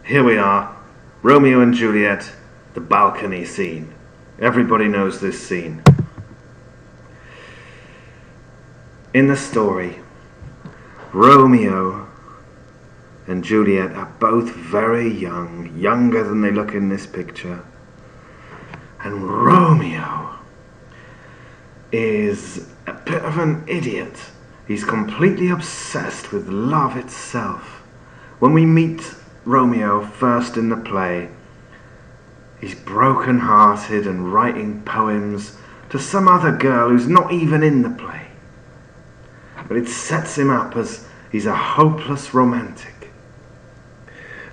Here we are, Romeo and Juliet, the balcony scene. Everybody knows this scene. In the story, Romeo and Juliet are both very young, younger than they look in this picture. And Romeo is a bit of an idiot. He's completely obsessed with love itself. When we meet Romeo first in the play, he's broken-hearted and writing poems to some other girl who's not even in the play. But it sets him up as he's a hopeless romantic.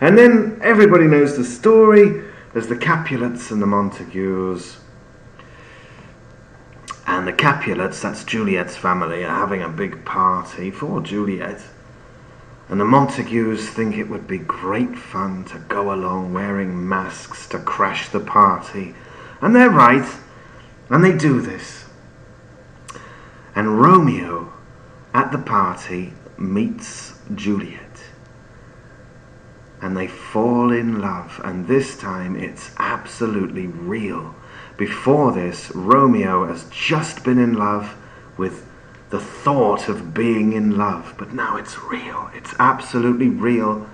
And then everybody knows the story. There's the Capulets and the Montagues. And the Capulets, that's Juliet's family, are having a big party for Juliet. And the Montagues think it would be great fun to go along wearing masks to crash the party. And they're right. And they do this. And Romeo, at the party, meets Juliet. And they fall in love. And this time it's absolutely real. Before this, Romeo has just been in love with the thought of being in love. But now it's real. It's absolutely real.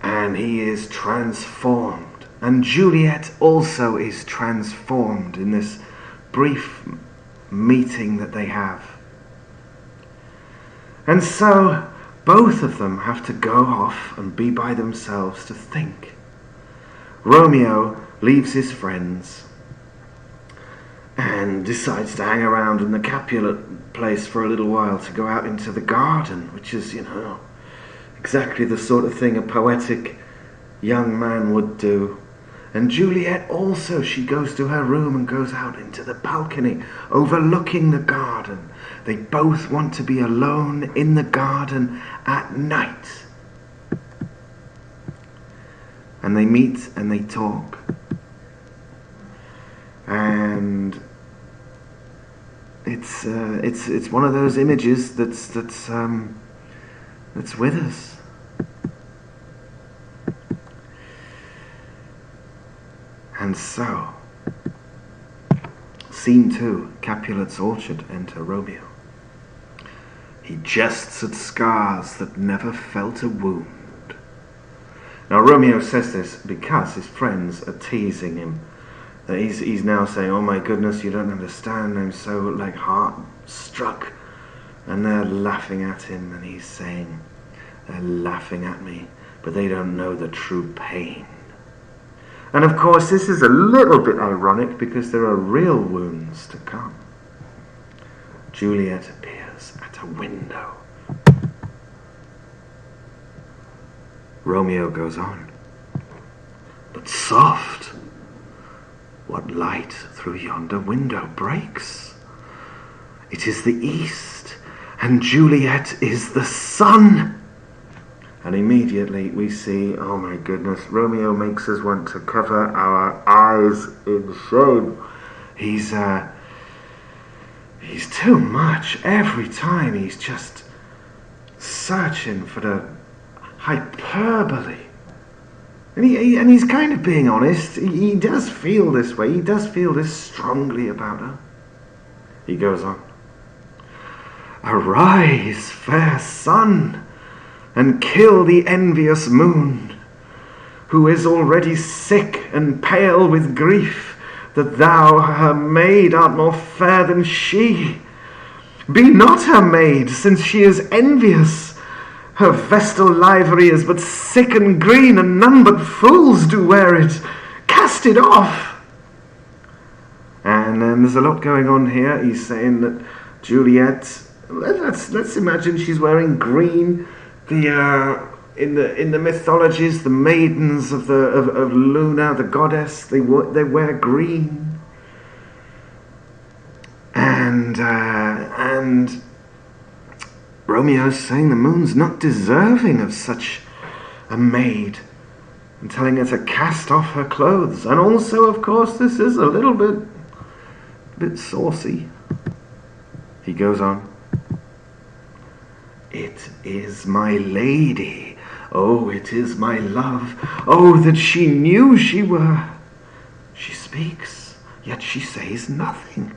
And he is transformed. And Juliet also is transformed in this brief meeting that they have. And so both of them have to go off and be by themselves to think. Romeo leaves his friends and decides to hang around in the Capulet place for a little while to go out into the garden, which is, exactly the sort of thing a poetic young man would do. And Juliet also, she goes to her room and goes out into the balcony overlooking the garden. They both want to be alone in the garden at night. And they meet and they talk. And it's one of those images that's with us. And so, scene 2, Capulet's orchard, enter Romeo. He jests at scars that never felt a wound. Now Romeo says this because his friends are teasing him. He's now saying, oh my goodness, you don't understand, I'm so heart-struck. And they're laughing at him, and he's saying, they're laughing at me, but they don't know the true pain. And of course this is a little bit ironic because there are real wounds to come. Juliet appears at a window. Romeo goes on. But soft! What light through yonder window breaks? It is the east, and Juliet is the sun! And immediately we see, oh my goodness, Romeo makes us want to cover our eyes in shame. He's too much. Every time he's just searching for the hyperbole. And he's kind of being honest. He does feel this way. He does feel this strongly about her. He goes on. Arise, fair sun, and kill the envious moon, who is already sick and pale with grief, that thou, her maid, art more fair than she. Be not her maid, since she is envious. Her vestal livery is but sick and green, and none but fools do wear it. Cast it off. And there's a lot going on here. He's saying that Juliet, let's imagine she's wearing green. In the mythologies, the maidens of Luna, the goddess, they wear green, and Romeo's saying the moon's not deserving of such a maid, and telling her to cast off her clothes. And also, of course, this is a little bit saucy. He goes on. It is my lady, Oh, it is my love. Oh, that she knew she were. She speaks, yet she says nothing.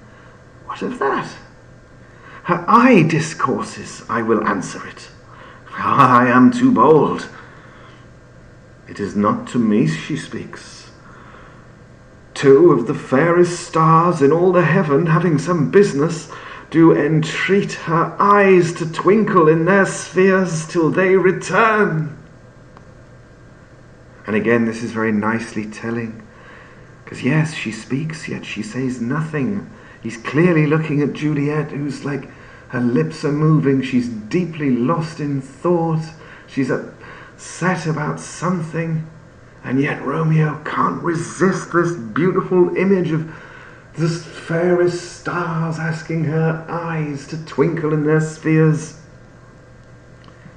What of that? Her eye discourses, I will answer it. I am too bold. It is not to me she speaks. Two of the fairest stars in all the heaven, having some business, do entreat her eyes to twinkle in their spheres till they return. And again, this is very nicely telling, because yes, she speaks, yet she says nothing. He's clearly looking at Juliet, who's like, her lips are moving, she's deeply lost in thought, she's upset about something, and yet Romeo can't resist this beautiful image of the fairest stars asking her eyes to twinkle in their spheres.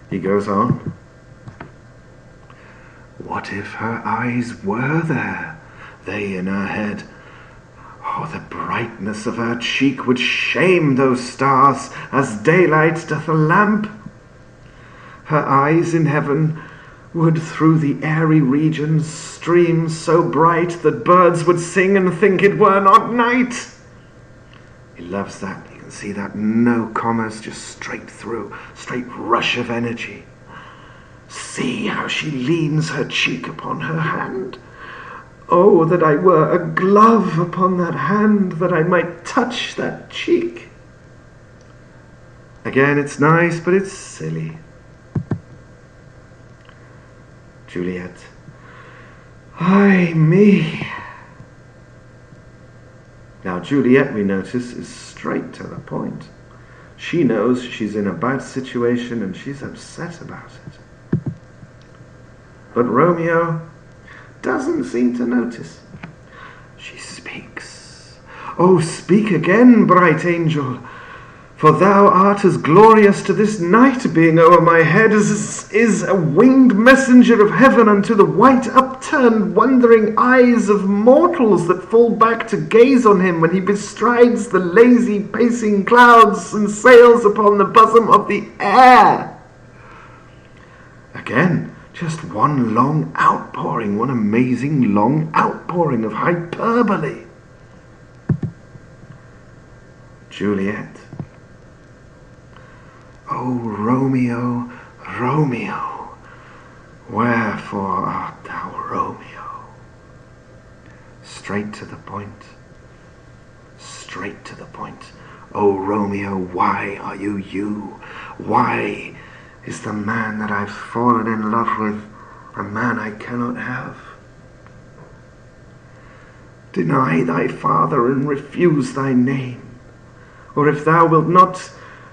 He goes on. What if her eyes were there, they in her head? Oh, the brightness of her cheek would shame those stars, as daylight doth a lamp. Her eyes in heaven would through the airy regions stream so bright that birds would sing and think it were not night. He loves that. You can see that no commas, just straight through, straight rush of energy. See how she leans her cheek upon her hand. Oh, that I were a glove upon that hand, that I might touch that cheek. Again, it's nice, but it's silly. Juliet. Ay me. Now Juliet, we notice, is straight to the point. She knows she's in a bad situation and she's upset about it. But Romeo doesn't seem to notice. She speaks. Oh, speak again, bright angel, for thou art as glorious to this night being o'er my head as is a winged messenger of heaven unto the white upturned wondering eyes of mortals that fall back to gaze on him when he bestrides the lazy pacing clouds and sails upon the bosom of the air. Again, just one long outpouring, one amazing long outpouring of hyperbole. Juliet. O Romeo, Romeo, wherefore art thou Romeo? Straight to the point. Straight to the point. O Romeo, why are you you? Why is the man that I've fallen in love with a man I cannot have? Deny thy father and refuse thy name, or if thou wilt not,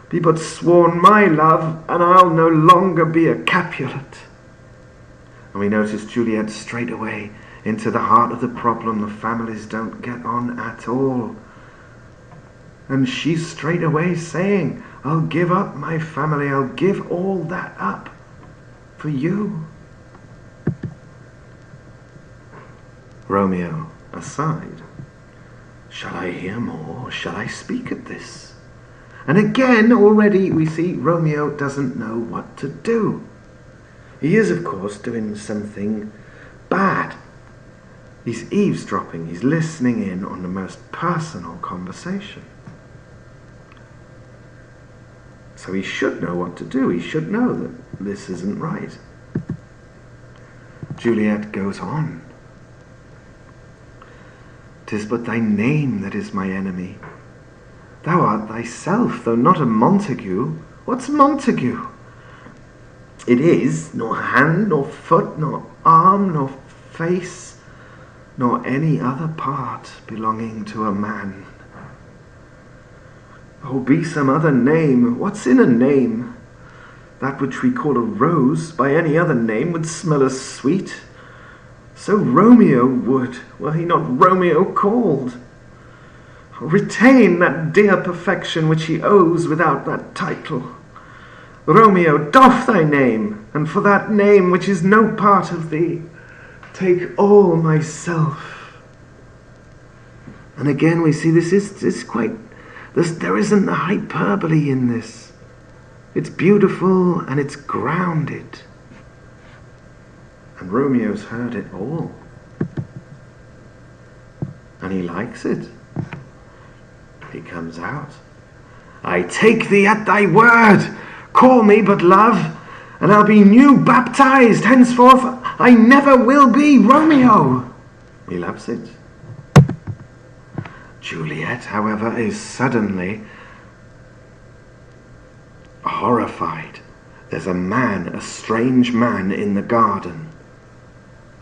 be but sworn my love, and I'll no longer be a Capulet. And we notice Juliet straight away into the heart of the problem. The families don't get on at all. And she's straight away saying, I'll give up my family, I'll give all that up for you. Romeo, aside. Shall I hear more? Shall I speak at this? And again, already we see Romeo doesn't know what to do. He is, of course, doing something bad. He's eavesdropping, he's listening in on the most personal conversation. So he should know what to do. He should know that this isn't right. Juliet goes on. 'Tis but thy name that is my enemy. Thou art thyself, though not a Montague. What's Montague? It is nor hand, nor foot, nor arm, nor face, nor any other part belonging to a man. Oh, be some other name. What's in a name? That which we call a rose by any other name would smell as sweet. So Romeo would, were he not Romeo called. Retain that dear perfection which he owes without that title. Romeo, doff thy name, and for that name which is no part of thee, take all myself. And again we see this is quite, there isn't a hyperbole in this. It's beautiful and it's grounded. And Romeo's heard it all. And he likes it. He comes out. I take thee at thy word. Call me but love, and I'll be new baptized. Henceforth I never will be Romeo. He loves it. Juliet, however, is suddenly horrified. There's a strange man in the garden,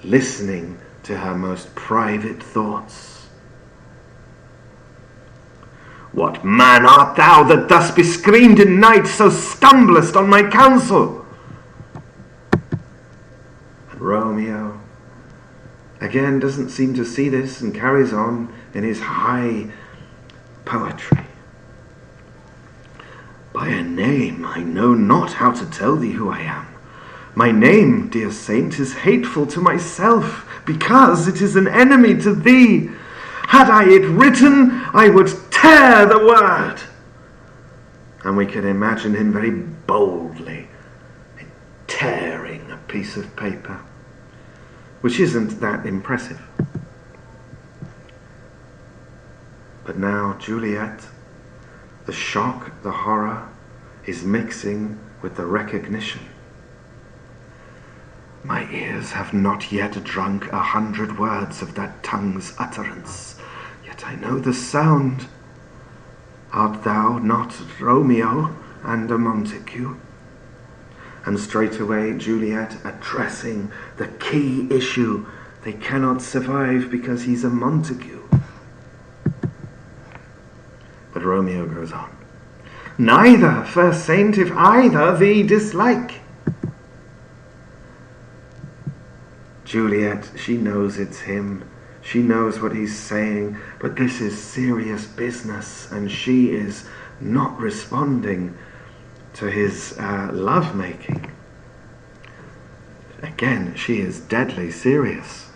listening to her most private thoughts. What man art thou that thus bescreened in night so stumblest on my counsel? And Romeo again doesn't seem to see this and carries on in his high poetry. By a name I know not how to tell thee who I am. My name, dear saint, is hateful to myself, because it is an enemy to thee. Had I it written, I would tear the word. And we can imagine him very boldly tearing a piece of paper, which isn't that impressive. But now Juliet, the shock, the horror, is mixing with the recognition. My ears have not yet drunk 100 words of that tongue's utterance, yet I know the sound. Art thou not Romeo and a Montague? And straightway Juliet addressing the key issue. They cannot survive because he's a Montague. But Romeo goes on. Neither, fair saint, if either thee dislike. Juliet, she knows it's him. She knows what he's saying, but this is serious business, and she is not responding to his love-making. Again, she is deadly serious.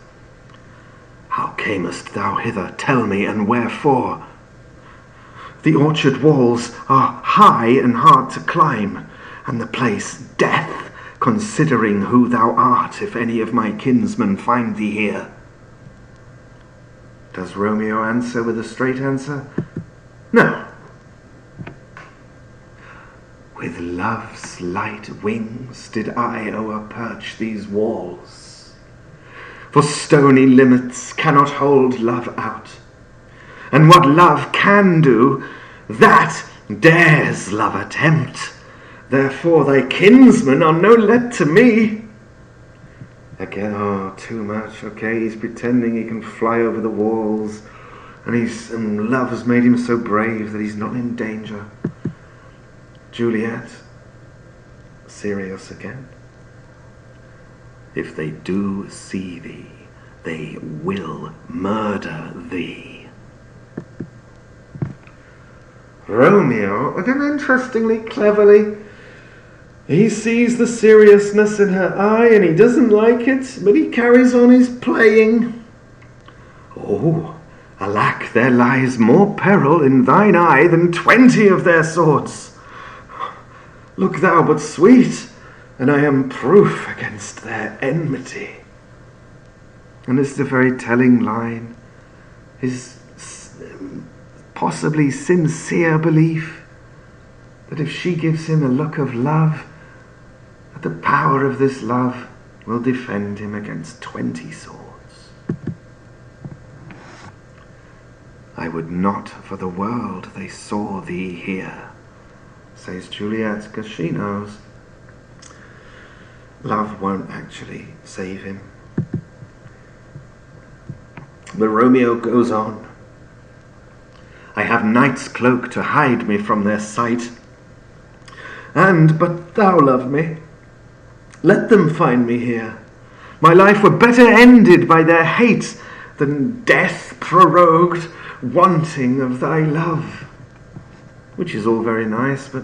How camest thou hither? Tell me, and wherefore? The orchard walls are high and hard to climb, and the place death, considering who thou art, if any of my kinsmen find thee here. Does Romeo answer with a straight answer? No. With love's light wings did I o'erperch these walls, for stony limits cannot hold love out. And what love can do, that dares love attempt. Therefore thy kinsmen are no let to me. Again, too much. Okay, he's pretending he can fly over the walls, and love has made him so brave that he's not in danger. Juliet, serious again. If they do see thee, they will murder thee. Romeo, again interestingly, cleverly, he sees the seriousness in her eye and he doesn't like it, but he carries on his playing. Oh, alack, there lies more peril in thine eye than 20 of their swords. Look thou but sweet, and I am proof against their enmity. And it's a very telling line. His possibly sincere belief that if she gives him a look of love, that the power of this love will defend him against 20 swords. I would not for the world they saw thee here, says Juliet, because she knows love won't actually save him. But Romeo goes on. I have night's cloak to hide me from their sight. And, but thou love me, let them find me here. My life were better ended by their hate than death prorogued, wanting of thy love. Which is all very nice, but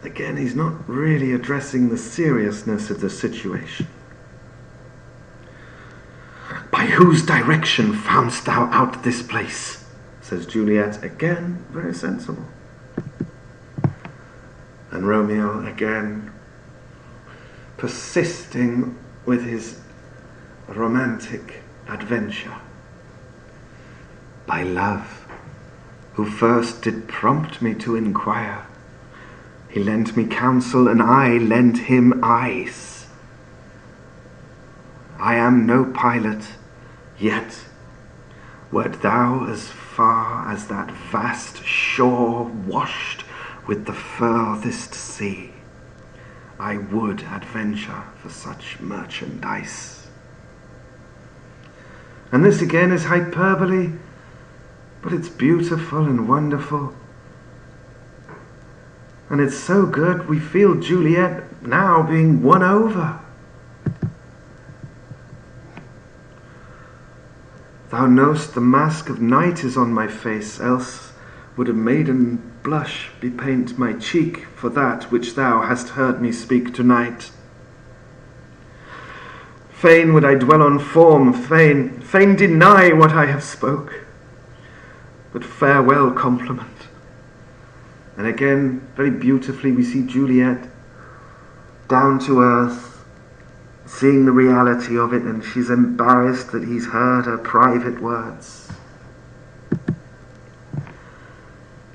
again, he's not really addressing the seriousness of the situation. By whose direction foundst thou out this place? Says Juliet, again, very sensible. And Romeo, again, persisting with his romantic adventure. By love, who first did prompt me to inquire, he lent me counsel, and I lent him eyes. I am no pilot, yet wert thou as far as that vast shore washed with the furthest sea, I would adventure for such merchandise. And this again is hyperbole, but it's beautiful and wonderful. And it's so good, we feel Juliet now being won over. Thou know'st the mask of night is on my face, else would a maiden blush bepaint my cheek for that which thou hast heard me speak tonight. Fain would I dwell on form, fain deny what I have spoke, but farewell compliment. And again, very beautifully, we see Juliet down to earth, seeing the reality of it, and she's embarrassed that he's heard her private words.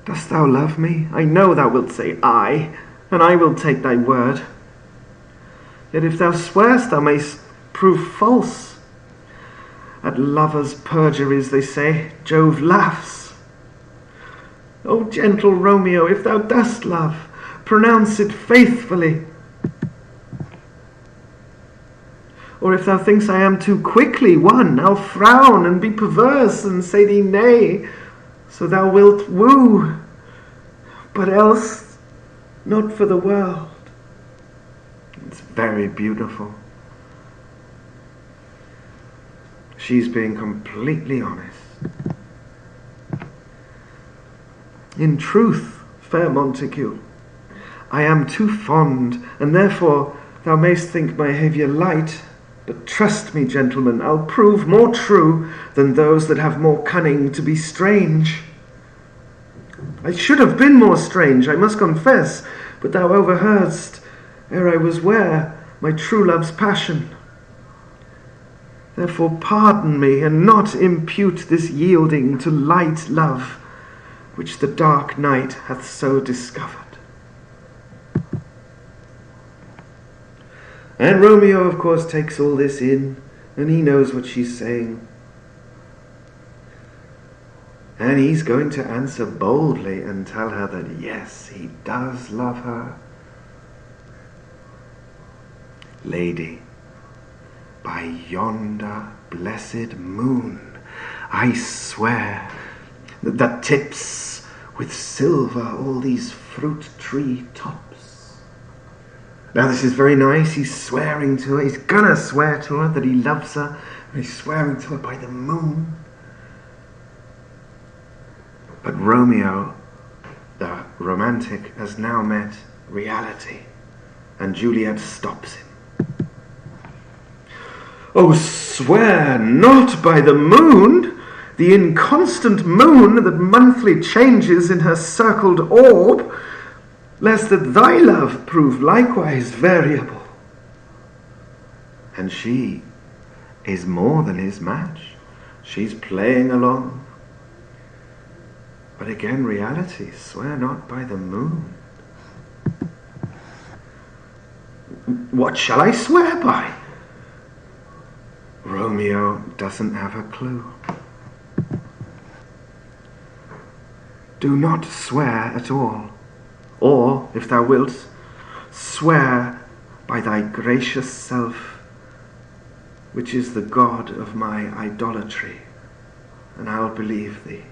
Dost thou love me? I know thou wilt say aye, and I will take thy word. Yet if thou swearst, thou mayst prove false. At lovers' perjuries, they say, Jove laughs. O gentle Romeo, if thou dost love, pronounce it faithfully. Or if thou thinkst I am too quickly won, I'll frown and be perverse and say thee nay, so thou wilt woo, but else not for the world. It's very beautiful. She's being completely honest. In truth, fair Montague, I am too fond, and therefore thou mayst think my behaviour light. But trust me, gentlemen, I'll prove more true than those that have more cunning to be strange. I should have been more strange, I must confess, but thou overheardst, ere I was ware, my true love's passion. Therefore pardon me, and not impute this yielding to light love, which the dark night hath so discovered. And Romeo, of course, takes all this in, and he knows what she's saying. And he's going to answer boldly and tell her that yes, he does love her. Lady, by yonder blessed moon, I swear that tips with silver all these fruit tree tops. Now this is very nice. He's swearing to her. He's gonna swear to her that he loves her. And he's swearing to her by the moon. But Romeo, the romantic, has now met reality. And Juliet stops him. Oh, swear not by the moon, the inconstant moon that monthly changes in her circled orb, lest that thy love prove likewise variable. And she is more than his match. She's playing along. But again, reality, swear not by the moon. What shall I swear by? Romeo doesn't have a clue. Do not swear at all. Or, if thou wilt, swear by thy gracious self, which is the God of my idolatry, and I'll believe thee.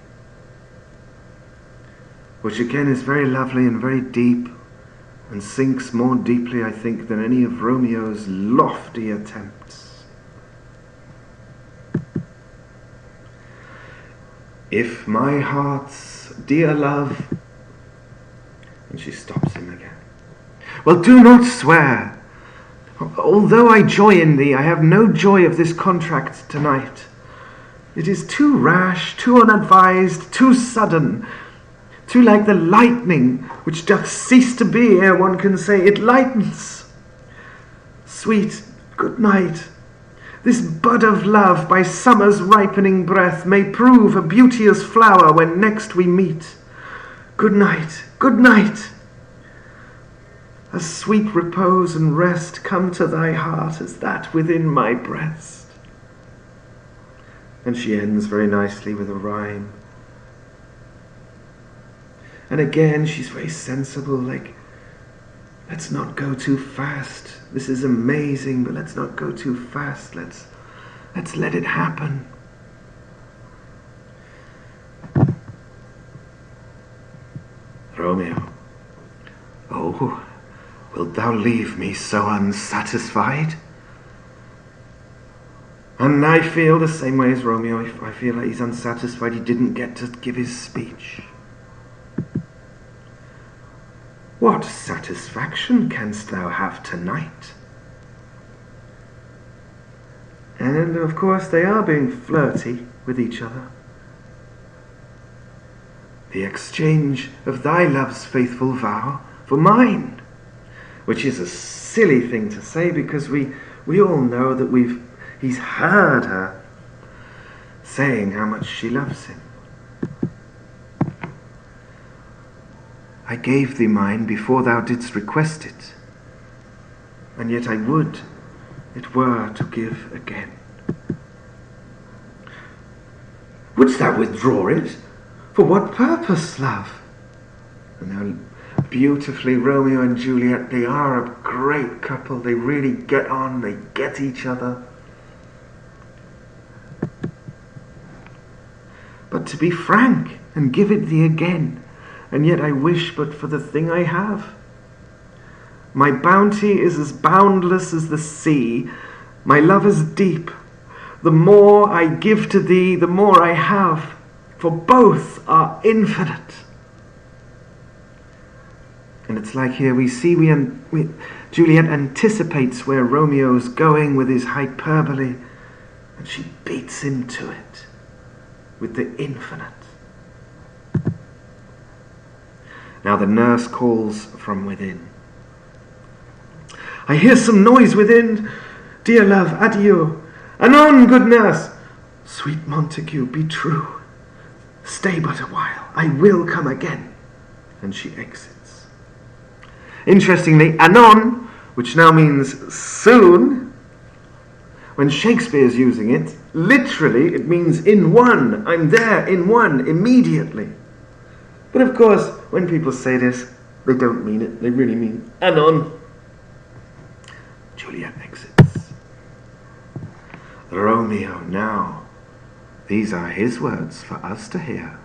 Which again is very lovely and very deep, and sinks more deeply, I think, than any of Romeo's lofty attempts. If my heart's dear love... And she stops him again. Well, do not swear. Although I joy in thee, I have no joy of this contract tonight. It is too rash, too unadvised, too sudden, too like the lightning, which doth cease to be ere one can say it lightens. Sweet, good night. This bud of love by summer's ripening breath may prove a beauteous flower when next we meet. Good night, good night. A sweet repose and rest come to thy heart as that within my breast. And she ends very nicely with a rhyme. And again, she's very sensible, like, let's not go too fast. This is amazing, but let's not go too fast. Let's let it happen. Romeo, oh, wilt thou leave me so unsatisfied? And I feel the same way as Romeo. I feel like he's unsatisfied. He didn't get to give his speech. What satisfaction canst thou have tonight? And of course they are being flirty with each other. The exchange of thy love's faithful vow for mine, which is a silly thing to say because we all know that he's heard her saying how much she loves him. I gave thee mine before thou didst request it, and yet I would it were to give again. Wouldst thou withdraw it? For what purpose, love? And now, beautifully, Romeo and Juliet, they are a great couple. They really get on, they get each other. But to be frank and give it thee again, and yet I wish but for the thing I have. My bounty is as boundless as the sea, my love is deep. The more I give to thee, the more I have, for both are infinite. And it's like here Juliet anticipates where Romeo's going with his hyperbole, and she beats him to it with the infinite. Now the nurse calls from within. I hear some noise within. Dear love, adieu. Anon, good nurse. Sweet Montague, be true. Stay but a while. I will come again. And she exits. Interestingly, anon, which now means soon, when Shakespeare's using it, literally it means in one. I'm there in one, immediately. But of course, when people say this, they don't mean it. They really mean anon. Juliet exits. Romeo now. These are his words for us to hear.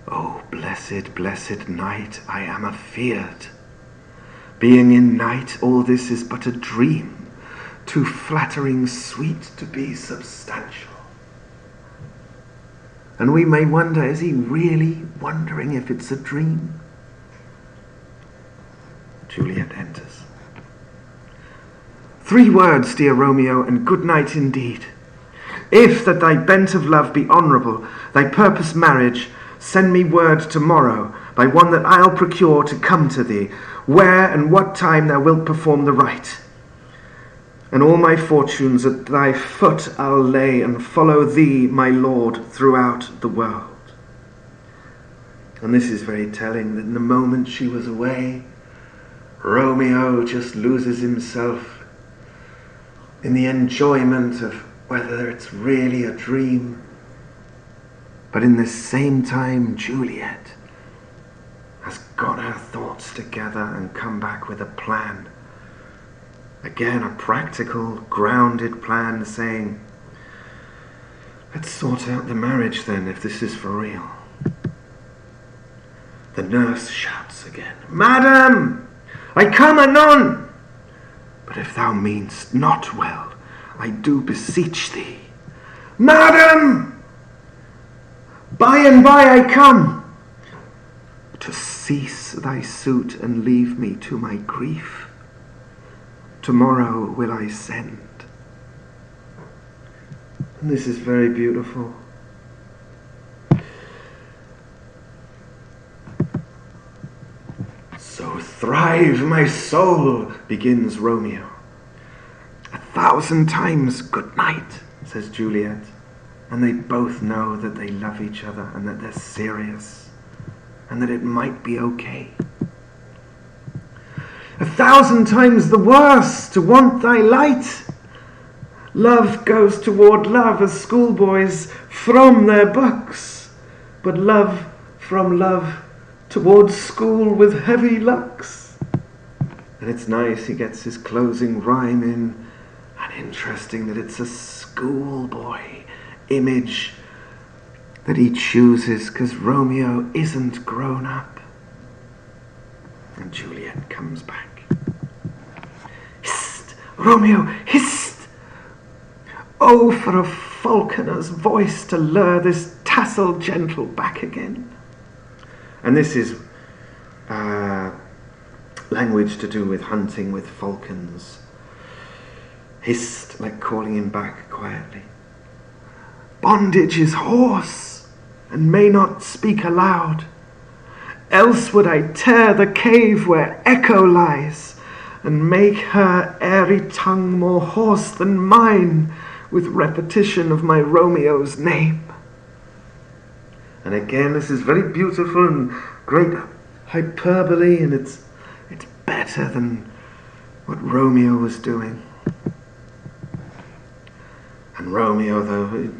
Oh, blessed, blessed night, I am afeard. Being in night, all this is but a dream, too flattering sweet to be substantial. And we may wonder, is he really wondering if it's a dream? Juliet enters. 3 words, dear Romeo, and good night indeed. If that thy bent of love be honourable, thy purpose marriage, send me word tomorrow by one that I'll procure to come to thee, where and what time thou wilt perform the rite. And all my fortunes at thy foot I'll lay, and follow thee, my lord, throughout the world. And this is very telling, that in the moment she was away, Romeo just loses himself in the enjoyment of whether it's really a dream. But in the same time, Juliet has got her thoughts together and come back with a plan. Again, a practical, grounded plan saying, let's sort out the marriage then, if this is for real. The nurse shouts again, Madam, I come anon. But if thou meanst not well, I do beseech thee. Madam, by and by I come, to cease thy suit and leave me to my grief. Tomorrow will I send. And this is very beautiful. So thrive my soul, begins Romeo. 1,000 times good night, says Juliet. And they both know that they love each other and that they're serious and that it might be okay. 1,000 times the worse to want thy light. Love goes toward love as schoolboys from their books, but love from love towards school with heavy lux. And it's nice he gets his closing rhyme in, and interesting that it's a schoolboy image that he chooses because Romeo isn't grown up. And Juliet comes back. Hist, Romeo, hist! Oh, for a falconer's voice to lure this tassel gentle back again. And this is language to do with hunting with falcons. Hist, like calling him back quietly. Bondage is hoarse and may not speak aloud. Else would I tear the cave where echo lies and make her airy tongue more hoarse than mine with repetition of my Romeo's name. And again, this is very beautiful and great hyperbole, and it's better than what Romeo was doing. And Romeo, though,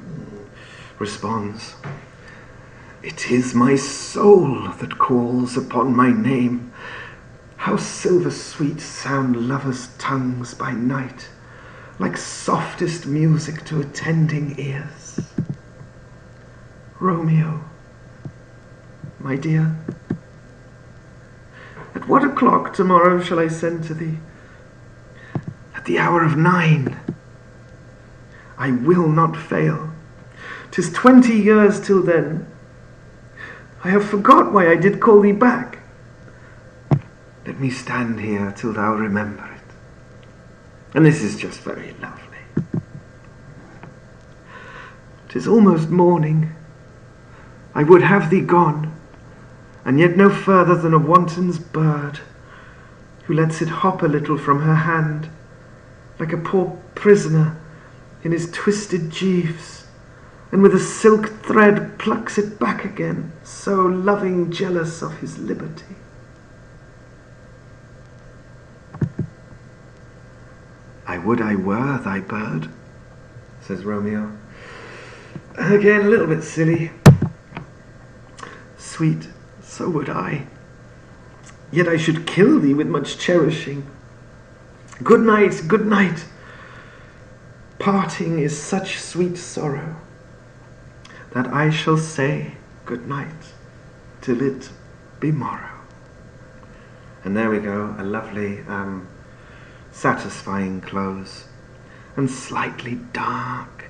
responds, it is my soul that calls upon my name. How silver sweet sound lovers' tongues by night, like softest music to attending ears. Romeo, my dear, at what o'clock tomorrow shall I send to thee? At the hour of 9. I will not fail. 'Tis 20 years till then. I have forgot why I did call thee back. Let me stand here till thou remember it. And this is just very lovely. 'Tis almost morning. I would have thee gone, and yet no further than a wanton's bird, who lets it hop a little from her hand, like a poor prisoner in his twisted gyves, and with a silk thread plucks it back again, so loving jealous of his liberty. I would I were thy bird, says Romeo. Again, a little bit silly. Sweet, so would I. Yet I should kill thee with much cherishing. Good night, good night. Parting is such sweet sorrow that I shall say good night till it be morrow. And there we go, a lovely, satisfying close, and slightly dark,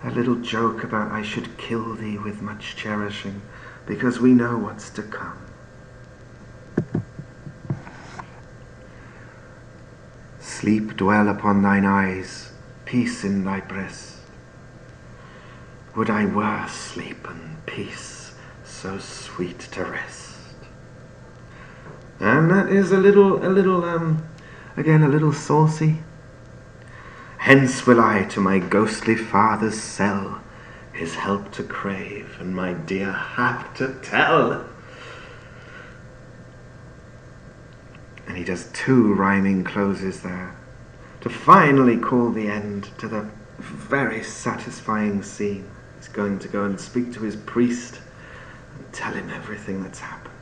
a little joke about I should kill thee with much cherishing, because we know what's to come. Sleep dwell upon thine eyes, peace in thy breast. Would I were sleep and peace, so sweet to rest. And that is a little saucy. Hence will I to my ghostly father's cell his help to crave, and my dear hap to tell. And he does 2 rhyming closes there, to finally call the end to the very satisfying scene. He's going to go and speak to his priest and tell him everything that's happened.